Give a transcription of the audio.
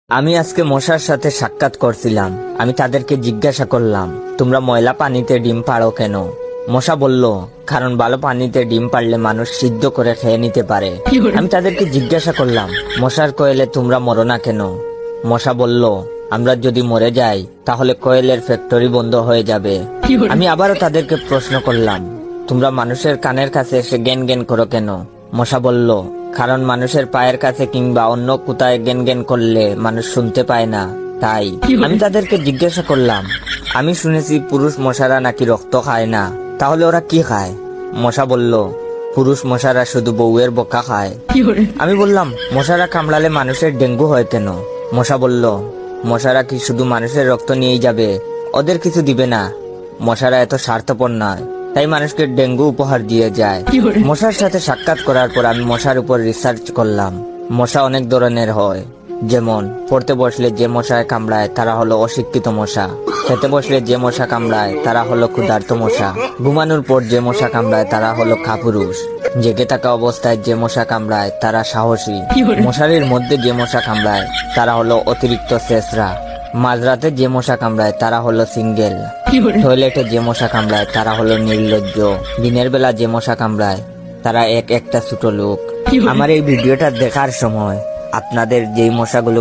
আমি আজকে মশার সাথে সাক্ষাৎ করছিলাম। আমি তাদেরকে জিজ্ঞাসা করলাম, তোমরা ময়লা পানিতে ডিম পাড়ো কেন? মশা বলল, কারণ ভালো পানিতে ডিম পারলে মানুষ সিদ্ধ করে খেয়ে নিতে পারে। আমি তাদেরকে জিজ্ঞাসা করলাম, মশার কোয়েলে তোমরা মরো না কেন? মশা বলল, আমরা যদি মরে যাই তাহলে কোয়েলের ফ্যাক্টরি বন্ধ হয়ে যাবে। আমি আবারও তাদেরকে প্রশ্ন করলাম, তোমরা মানুষের কানের কাছে এসে জ্ঞান জ্ঞান করো কেন? মশা বলল, কারণ মানুষের পায়ের কাছে কিংবা অন্য কোথায় জ্ঞান জ্ঞান করলে মানুষ শুনতে পায় না, তাই। আমি তাদেরকে জিজ্ঞাসা করলাম, আমি শুনেছি পুরুষ মশারা নাকি রক্ত খায় না, তাহলে ওরা কি খায়? মশা বলল, পুরুষ মশারা শুধু বউয়ের বকা খায়। আমি বললাম, মশারা কামড়ালে মানুষের ডেঙ্গু হয় কেন? মশা বলল, মশারা কি শুধু মানুষের রক্ত নিয়েই যাবে, ওদের কিছু দিবে না। মশারা এত স্বার্থপর নয়, তাই মানুষকে ডেঙ্গু উপহার দিয়ে যায়। মশার সাথে সাক্ষাৎ করার পর আমি মশার উপর রিসার্চ করলাম। মশা অনেক ধরনের হয়, যেমন পড়তে বসলে যে মশায় কামড়ায় তারা হলো অশিক্ষিত মশা, খেতে বসলে যে মশা কামড়ায় তারা হলো ক্ষুধার্ত মশা, ঘুমানোর পর যে মশা কামড়ায় তারা হলো কাপুরুষ, জেগে থাকা অবস্থায় যে মশা কামড়ায় তারা সাহসী, মশারির মধ্যে যে মশা কামড়ায় তারা হলো অতিরিক্ত শেষরা, মাঝরাতে যে মশা কামড়ায় তারা হলো সিঙ্গেল, টয়লেটে যে মশা কামড়ায় তারা হলো নির্লজ্জ, দিনের বেলা যে মশা কামড়ায় তারা একটা ছোট লোক। আমার এই ভিডিওটা দেখার সময় আপনাদের যেই মশাগুলো